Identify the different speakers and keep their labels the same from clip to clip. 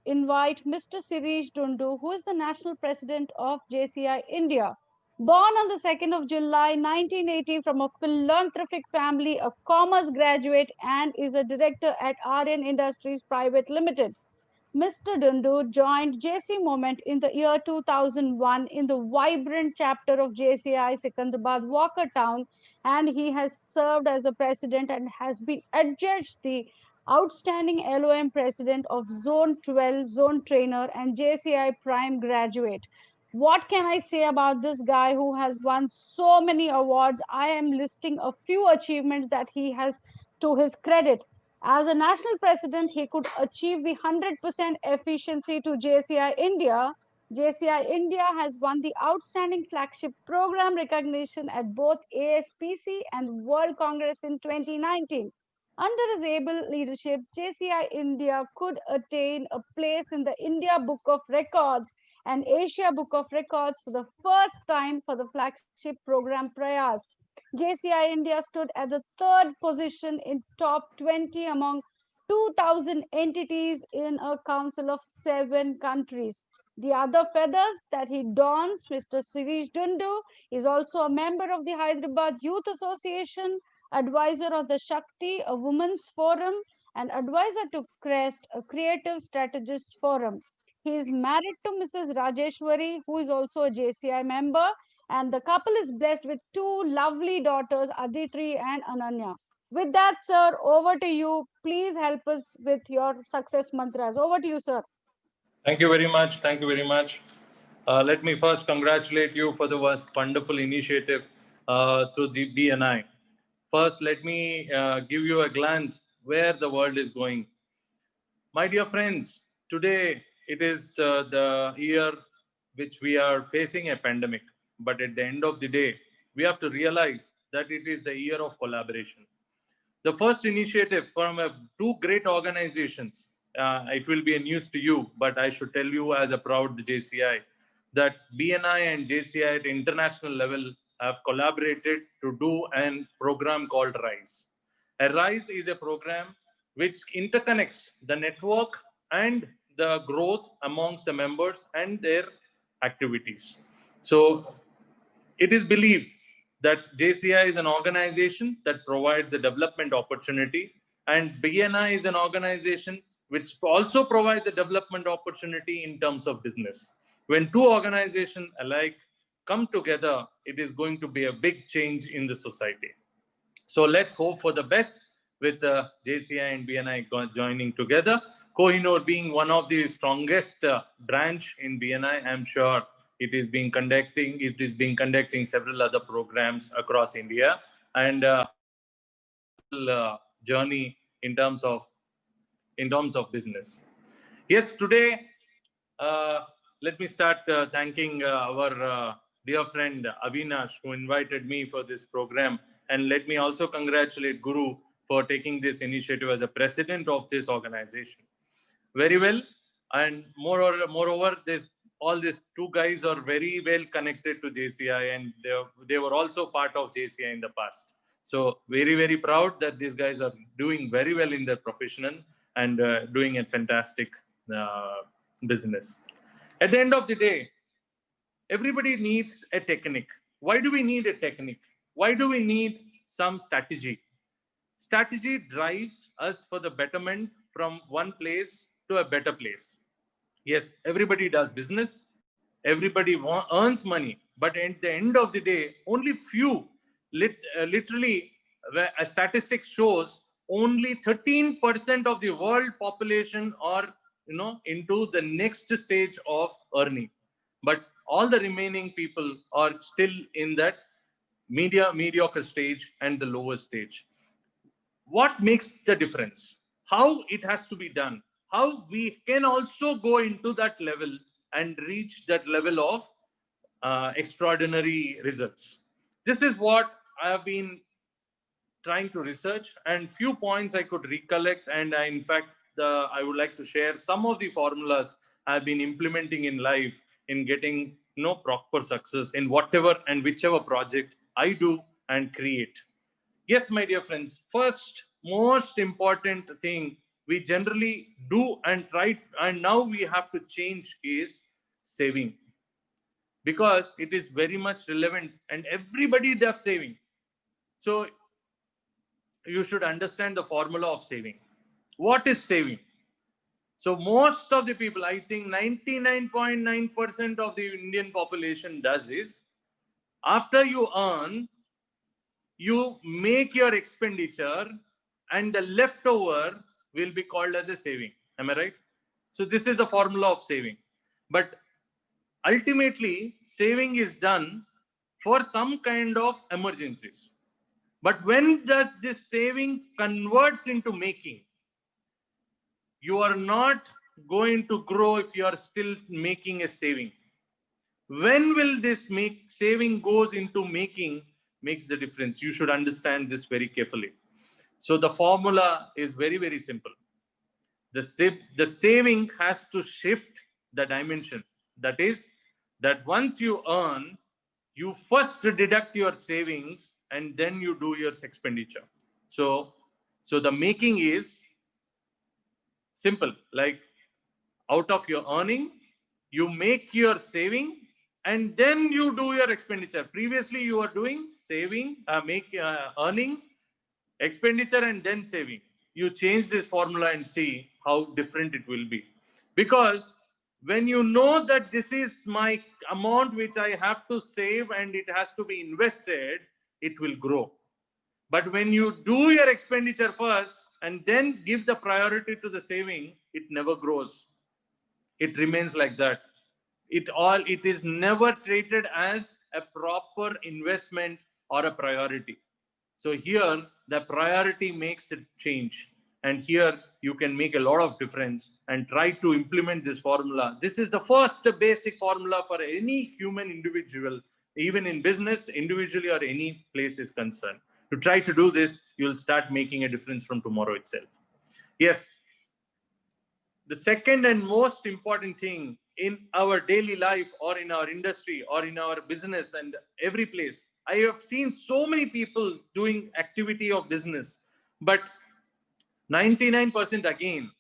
Speaker 1: invite Mr. Sirish Dundu, who is the National President of JCI India. Born on the 2nd of July 1980 from a philanthropic family, a commerce graduate, and is a director at Aryan Industries Private Limited. Mr. Dundu joined JC Moment in the year 2001 in the vibrant chapter of JCI Secunderabad Walker Town, and he has served as a president and has been adjudged the outstanding LOM president of Zone 12, Zone Trainer, and JCI Prime graduate. What can I say about this guy who has won so many awards? I am listing a few achievements that he has to his credit. As a national president, he could achieve the 100% efficiency to JCI India. JCI India has won the outstanding flagship program recognition at both ASPC and World Congress in 2019. Under his able leadership, JCI India could attain a place in the India Book of Records and Asia Book of Records for the first time for the flagship program Prayas. JCI India stood at the third position in top 20 among 2,000 entities in a council of 7 countries. The other feathers that he dons, Mr. Sirish Dundu, is also a member of the Hyderabad Youth Association, advisor of the Shakti, a women's forum, and advisor to CREST, a creative strategist forum. He is married to Mrs. Rajeshwari, who is also a JCI member, and the couple is blessed with two lovely daughters, Aditri and Ananya. With that, sir, over to you. Please help us with your success mantras. Over to you, sir.
Speaker 2: Thank you very much. Thank you very much. Let me first congratulate you for the wonderful initiative through the BNI. First, let me give you a glance where the world is going. My dear friends, today it is the year which we are facing a pandemic. But at the end of the day, we have to realize that it is the year of collaboration. The first initiative from two great organizations, it will be a news to you, but I should tell you as a proud JCI, that BNI and JCI at international level have collaborated to do a program called RISE. A RISE is a program which interconnects the network and the growth amongst the members and their activities. So it is believed that JCI is an organization that provides a development opportunity, and BNI is an organization which also provides a development opportunity in terms of business. When two organizations alike come together, it is going to be a big change in the society. So let's hope for the best with JCI and BNI joining together. Kohinoor being one of the strongest branch in BNI, I'm sure it is being conducting several other programs across India, and journey in terms of business. Yes, today let me start thanking our dear friend Avinash, who invited me for this program, and let me also congratulate Guru for taking this initiative as a president of this organization. Very well, and moreover, all these two guys are very well connected to JCI, and they were also part of JCI in the past. So very, very proud that these guys are doing very well in their profession and doing a fantastic business. At the end of the day, everybody needs a technique. Why do we need a technique? Why do we need some strategy? Strategy drives us for the betterment from one place to a better place. Yes, everybody does business, everybody earns money, but at the end of the day, only few, literally, a statistic shows only 13% of the world population are, into the next stage of earning. But all the remaining people are still in that mediocre stage and the lower stage. What makes the difference? How it has to be done? How we can also go into that level and reach that level of extraordinary results. This is what I have been trying to research, and few points I could recollect, and in fact, I would like to share some of the formulas I've been implementing in life in getting proper success in whatever and whichever project I do and create. Yes, my dear friends, first most important thing we generally do and try, and now we have to change, is saving, because it is very much relevant and everybody does saving. So you should understand the formula of saving. What is saving? So most of the people, I think 99.9% of the Indian population does is, after you earn, you make your expenditure and the leftover will be called as a saving. Am I right? So this is the formula of saving. But ultimately, saving is done for some kind of emergencies. But when does this saving converts into making? You are not going to grow if you are still making a saving. When will this saving goes into making makes the difference? You should understand this very carefully. So the formula is very, very simple. The saving has to shift the dimension. That is, that once you earn, you first deduct your savings and then you do your expenditure. So the making is simple, like out of your earning, you make your saving and then you do your expenditure. Previously, you were doing saving, earning, expenditure, and then saving. You change this formula and see how different it will be. Because when you know that this is my amount which I have to save and it has to be invested, it will grow. But when you do your expenditure first and then give the priority to the saving, it never grows. It remains like that. It is never treated as a proper investment or a priority. So here the priority makes it change, and here you can make a lot of difference and try to implement this formula. This is the first basic formula for any human individual, even in business, individually, or any place is concerned. To try to do this, you'll start making a difference from tomorrow itself. Yes, the second and most important thing in our daily life or in our industry or in our business and every place, I have seen so many people doing activity of business, but 99% again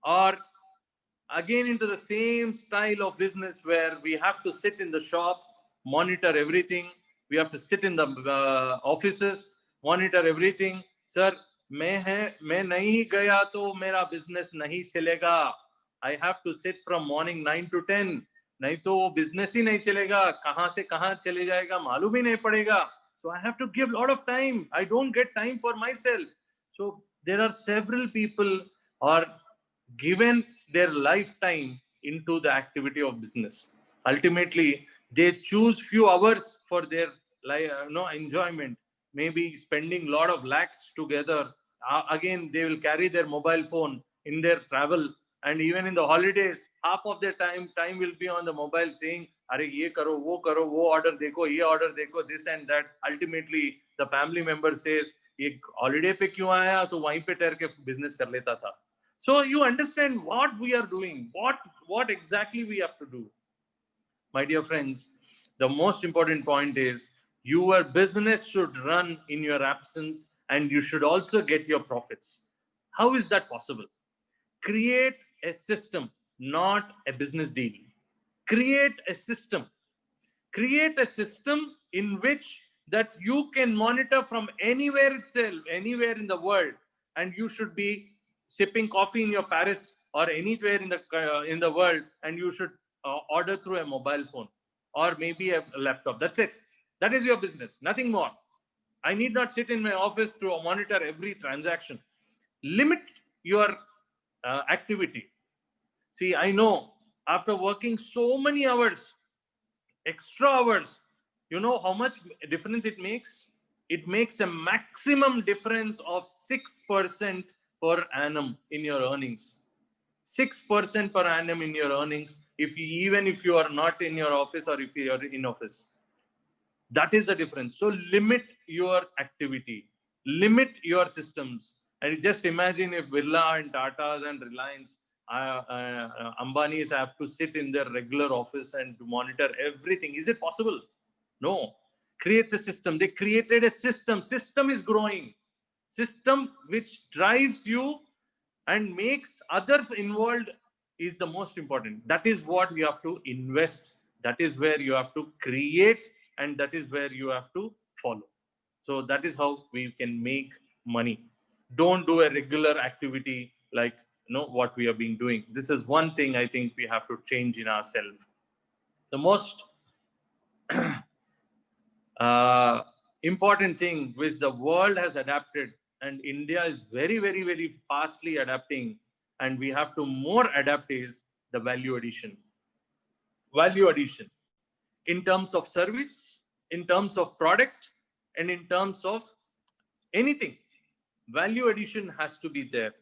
Speaker 2: are again into the same style of business where we have to sit in the shop, monitor everything. We have to sit in the offices, monitor everything. Sir, मैं नहीं गया तो मेरा business नहीं चलेगा. I have to sit from morning 9 to 10. नहीं तो वो business ही नहीं चलेगा. कहाँ से कहाँ चले जाएगा मालूम ही नहीं पड़ेगा. So I have to give a lot of time. I don't get time for myself. So there are several people are given their lifetime into the activity of business. Ultimately, they choose few hours for their enjoyment, maybe spending a lot of lakhs together. Again, they will carry their mobile phone in their travel, and even in the holidays, half of their time will be on the mobile saying, "Are ye karo, wo order dekho, ye order dekho, this and that." Ultimately, the family member says, "Ye holiday pe kyun aaya? To wahin pe ठहर के business कर लेता था." So you understand what we are doing, what exactly we have to do. My dear friends, the most important point is your business should run in your absence and you should also get your profits. How is that possible? Create a system, not a business deal. Create a system. Create a system in which that you can monitor from anywhere itself, anywhere in the world, and you should be sipping coffee in your Paris or anywhere in the world, and you should order through a mobile phone or maybe a laptop. That's it. That is your business, nothing more. I need not sit in my office to monitor every transaction. Limit your activity. See, I know after working so many hours, extra hours, you know how much difference it makes? It makes a maximum difference of 6% per annum in your earnings. 6% per annum in your earnings, even if you are not in your office or if you are in office. That is the difference. So limit your activity, limit your systems. And just imagine if Birla and Tatas and Reliance, Ambani's have to sit in their regular office and to monitor everything. Is it possible? No. Create a system. They created a system. System is growing. System which drives you and makes others involved is the most important. That is what you have to invest. That is where you have to create, and that is where you have to follow. So that is how we can make money. Don't do a regular activity like what we have been doing. This is one thing I think we have to change in ourselves. The most important thing which the world has adapted, and India is very, very, very fastly adapting, and we have to more adapt, is the value addition. Value addition in terms of service, in terms of product, and in terms of anything. Value addition has to be there.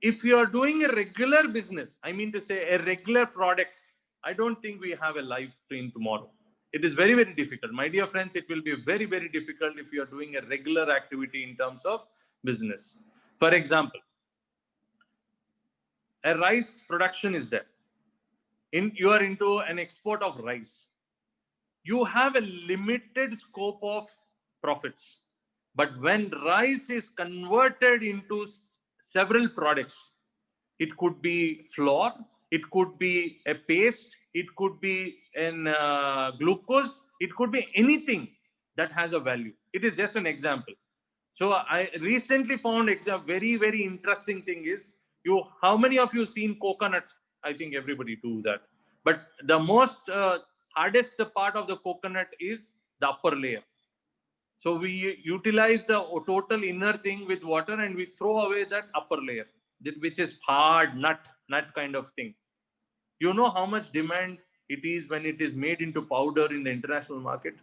Speaker 2: If you are doing a regular business, I mean to say a regular product, I don't think we have a life in tomorrow. It is very, very difficult. My dear friends, it will be very, very difficult if you are doing a regular activity in terms of business. For example, a rice production is there. You are into an export of rice. You have a limited scope of profits. But when rice is converted into several products, it could be flour, it could be a paste, it could be an glucose, it could be anything that has a value. It is just an example. So I recently found a very, very interesting thing is, how many of you seen coconut? I think everybody do that. But the most hardest part of the coconut is the upper layer. So we utilize the total inner thing with water, and we throw away that upper layer, which is hard nut kind of thing. You know how much demand it is when it is made into powder in the international market?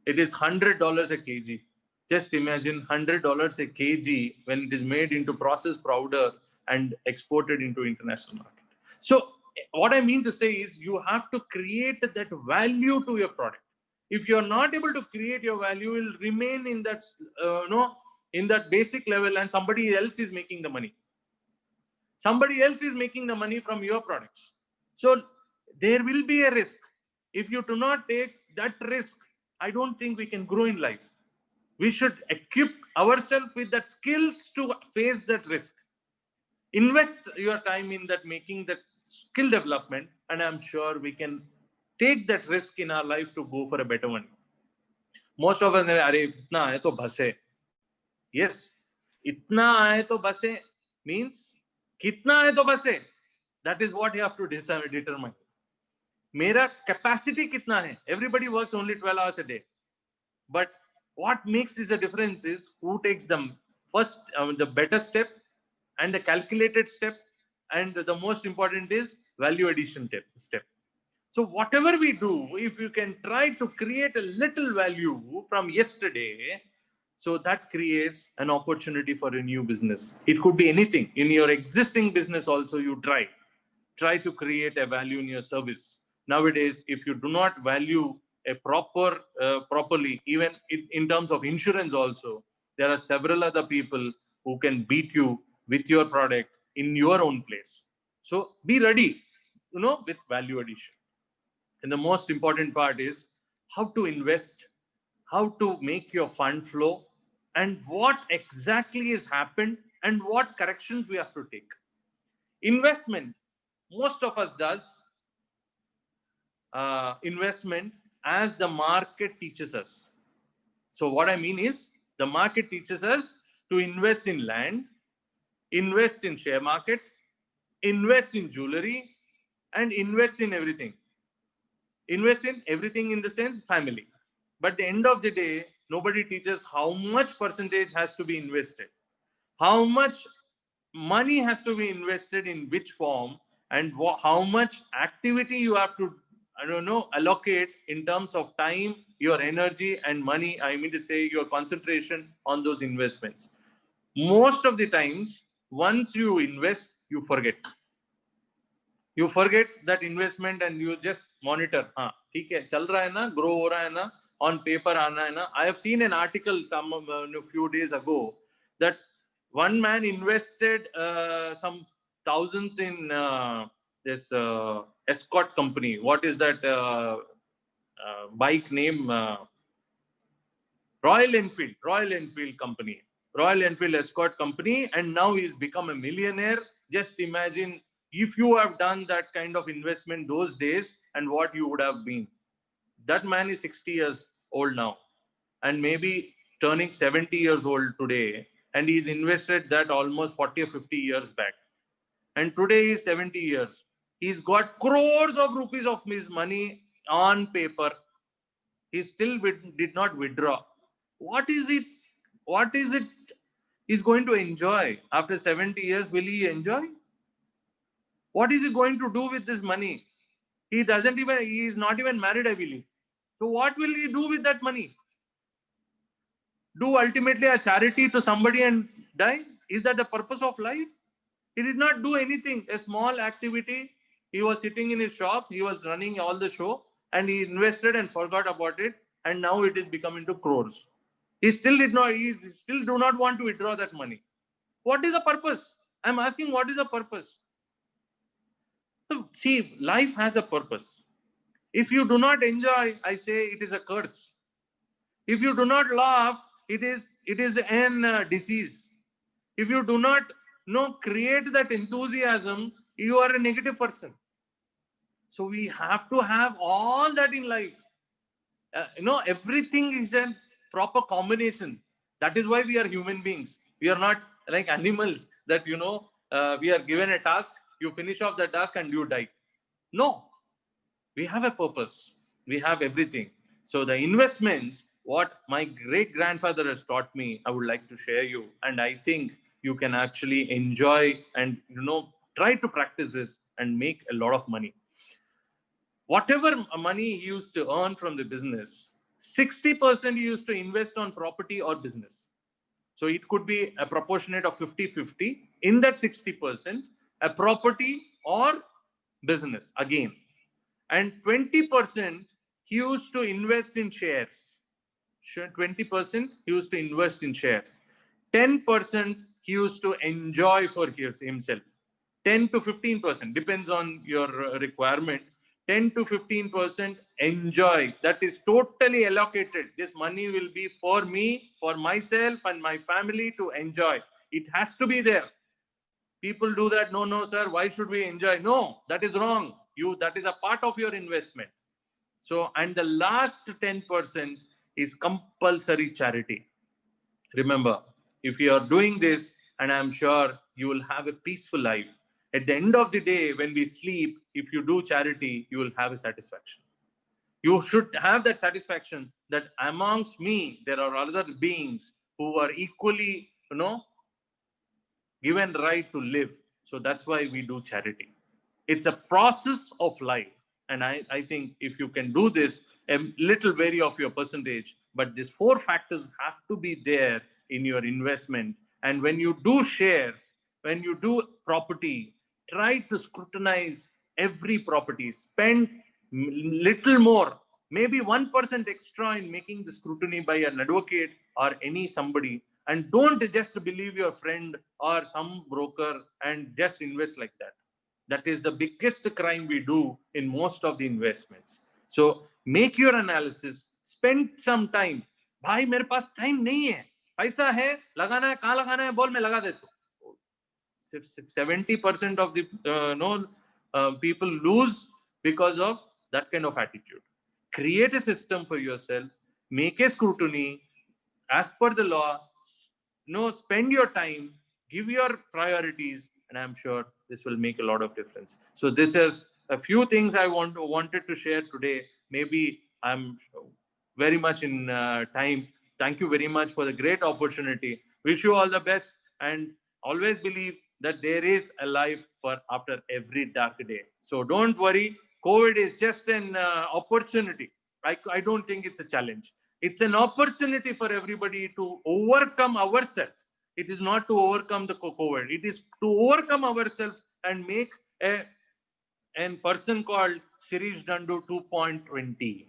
Speaker 2: It is $100 a kg. Just imagine $100 a kg when it is made into processed powder and exported into international market. So what I mean to say is, you have to create that value to your product. If you are not able to create your value, you will remain in that in that basic level, and somebody else is making the money. Somebody else is making the money from your products. So there will be a risk. If you do not take that risk, I don't think we can grow in life. We should equip ourselves with that skills to face that risk. Invest your time in that, making that skill development, and I'm sure we can take that risk in our life to go for a better one. Most of us say, "Arey, itna hai to bas hai." Yes, itna hai to bas hai means kitna hai to bas hai. That is what you have to determine. Mera capacity kitna hai? Everybody works only 12 hours a day. But what makes this a difference is who takes the first, the better step, and the calculated step, and the most important is value addition step. So whatever we do, if you can try to create a little value from yesterday, so that creates an opportunity for a new business. It could be anything. In your existing business also, you try to create a value in your service. Nowadays, if you do not value a properly, even in terms of insurance also, there are several other people who can beat you with your product in your own place. So be ready, with value addition. And the most important part is how to invest, how to make your fund flow, and what exactly has happened, and what corrections we have to take. Investment, most of us does investment as the market teaches us. So what I mean is, the market teaches us to invest in land, invest in share market, invest in jewelry, and invest in everything. Invest in everything in the sense family. But at the end of the day, nobody teaches how much percentage has to be invested, how much money has to be invested in which form, and how much activity you have to, allocate in terms of time, your energy, and money. I mean to say your concentration on those investments. Most of the times, once you invest, you forget. You forget that investment, and you just monitor. ठीक है, चल रहा है ना, grow हो रहा है ना, on paper आना है ना. I have seen an article few days ago that one man invested some thousands in this Escort company. What is that bike name? Royal Enfield company. Royal Enfield Escort company, and now he's become a millionaire. Just imagine if you have done that kind of investment those days and what you would have been. That man is 60 years old now and maybe turning 70 years old today, and he's invested that almost 40 or 50 years back. And today he's 70 years. He's got crores of rupees of his money on paper. He still did not withdraw. What is it? What is it he's going to enjoy after 70 years? Will he enjoy? What is he going to do with this money? He is not even married, I believe. So what will he do with that money? Do ultimately a charity to somebody and die? Is that the purpose of life? He did not do anything. A small activity. He was sitting in his shop. He was running all the show and he invested and forgot about it. And now it is becoming to crores. He still do not want to withdraw that money. What is the purpose? I'm asking, what is the purpose? So, see, life has a purpose. If you do not enjoy, I say it is a curse. If you do not laugh, it is an disease. If you do not create that enthusiasm, you are a negative person. So we have to have all that in life. Everything is a proper combination. That is why we are human beings. We are not like animals that, we are given a task, you finish off the task and you die. No, we have a purpose. We have everything. So the investments, what my great grandfather has taught me, I would like to share you. And I think you can actually enjoy and, try to practice this and make a lot of money. Whatever money he used to earn from the business, 60% he used to invest on property or business. So it could be a proportionate of 50-50. In that 60%, a property or business again. And 20% he used to invest in shares. 20% he used to invest in shares. 10% he used to enjoy for himself. 10 to 15%, depends on your requirement. 10 to 15% enjoy. That is totally allocated. This money will be for me, for myself and my family to enjoy. It has to be there. People do that. No, sir. Why should we enjoy? No, that is wrong. That is a part of your investment. So, and the last 10% is compulsory charity. Remember, if you are doing this, and I'm sure you will have a peaceful life. At the end of the day, when we sleep, if you do charity, you will have a satisfaction. You should have that satisfaction that amongst me, there are other beings who are equally, given right to live. So that's why we do charity. It's a process of life. And I think if you can do this, a little vary of your percentage, but these 4 factors have to be there in your investment. And when you do shares, when you do property, try to scrutinize every property. Spend little more, maybe 1% extra in making the scrutiny by an advocate or somebody. And don't just believe your friend or some broker and just invest like that. That is the biggest crime we do in most of the investments. So make your analysis, spend some time. भाई मेरे पास time नहीं है, पैसा है, लगाना है, कहाँ लगाना है, बोल मैं लगा देता हूँ. 70% of the people lose because of that kind of attitude. Create a system for yourself, make a scrutiny as per the law. Spend your time, give your priorities, and I'm sure this will make a lot of difference. So this is a few things I wanted to share today. Maybe I'm very much in time. Thank you very much for the great opportunity. Wish you all the best, and always believe that there is a life for after every dark day. So don't worry. COVID is just an opportunity. I don't think it's a challenge. It's an opportunity for everybody to overcome ourselves. It is not to overcome the COVID. It is to overcome ourselves and make a person called Shirish Dandu 2.20.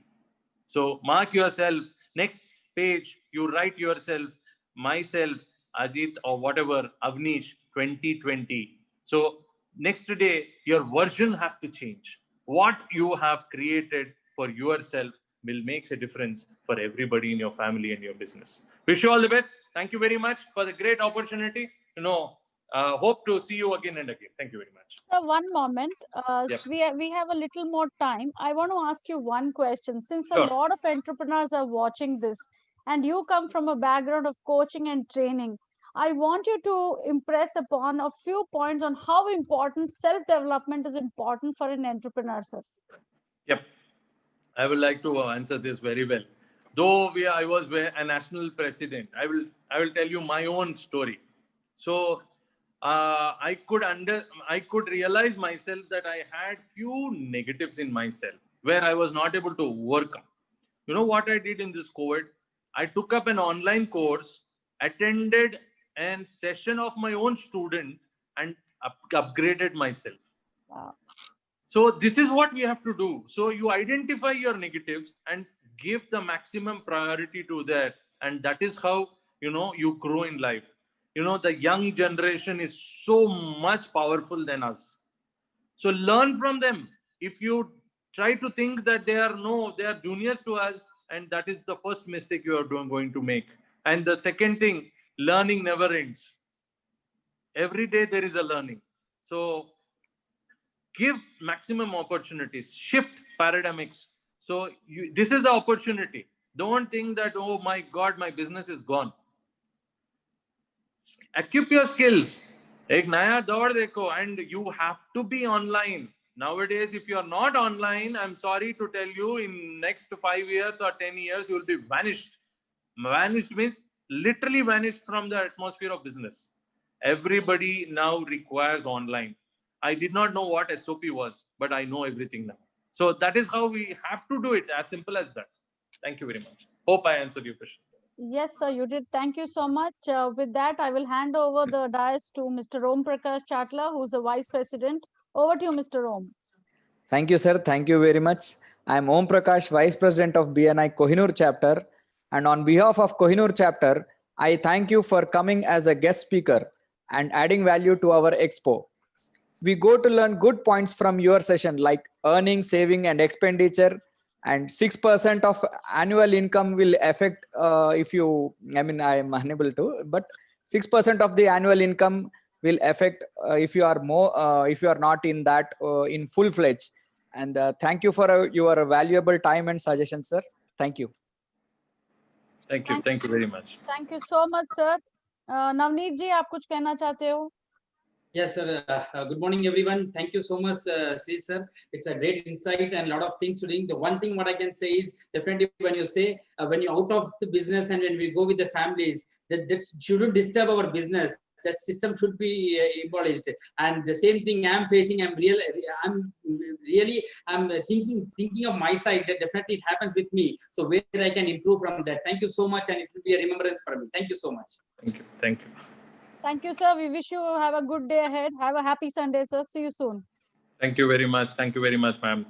Speaker 2: So mark yourself. Next page, you write yourself, myself, Ajit, or whatever, Avnish 2020. So next day, your version have to change. What you have created for yourself will make a difference for everybody in your family and your business. Wish you all the best. Thank you very much for the great opportunity. Hope to see you again and again. Thank you very much.
Speaker 1: Sir, one moment.
Speaker 2: Yep.
Speaker 1: We have a little more time. I want to ask you one question. Since a
Speaker 2: Sure.
Speaker 1: lot of entrepreneurs are watching this, and you come from a background of coaching and training, I want you to impress upon a few points on how important self-development is important for an entrepreneur, sir.
Speaker 2: Yep. I would like to answer this very well. Though I was a national president, I will tell you my own story. So I could realize myself that I had few negatives in myself where I was not able to overcome. You know what I did in this COVID? I took up an online course, attended a session of my own student, and upgraded myself.
Speaker 1: Wow.
Speaker 2: So this is what we have to do. So you identify your negatives and give the maximum priority to that. And that is how, you grow in life. The young generation is so much powerful than us. So learn from them. If you try to think that they are juniors to us, and that is the first mistake you are going to make. And the second thing, learning never ends. Every day there is a learning. So give maximum opportunities, shift paradigms. So this is the opportunity. Don't think that, oh my God, my business is gone. Equip your skills. Ek naya daur dekho, and you have to be online. Nowadays, if you are not online, I'm sorry to tell you, in next 5 years or 10 years, you will be vanished. Vanished means literally vanished from the atmosphere of business. Everybody now requires online. I did not know what SOP was, but I know everything now. So that is how we have to do it, as simple as that. Thank you very much. Hope I answered your question.
Speaker 1: Yes, sir, you did. Thank you so much. With that, I will hand over the dais to Mr. Om Prakash Chatla, who's the Vice President. Over to you, Mr. Om.
Speaker 3: Thank you, sir. Thank you very much. I am Om Prakash, Vice President of BNI Kohinoor Chapter. And on behalf of Kohinoor Chapter, I thank you for coming as a guest speaker and adding value to our expo. We go to learn good points from your session, like earning, saving, and expenditure. And 6% of annual income will affect I am unable to, but 6% of the annual income will affect if you are not in that in full-fledged. And thank you for your valuable time and suggestions, sir. Thank you.
Speaker 2: Thank you. Thank you very much.
Speaker 1: Thank you so much, sir. Navneet ji, आप कुछ कहना चाहते हो?
Speaker 4: Yes, sir. Good morning, everyone. Thank you so much, Sri sir. It's a great insight and a lot of things to do. The one thing what I can say is definitely when you say when you're out of the business and when we go with the families, that shouldn't disturb our business. That system should be abolished. And the same thing I'm facing. I'm thinking of my side that definitely it happens with me. So where I can improve from that. Thank you so much, and it will be a remembrance for me. Thank you so much.
Speaker 2: Thank you. Thank you.
Speaker 1: Thank you, sir. We wish you have a good day ahead. Have a happy Sunday, sir. See you soon.
Speaker 2: Thank you very much. Thank you very much, ma'am.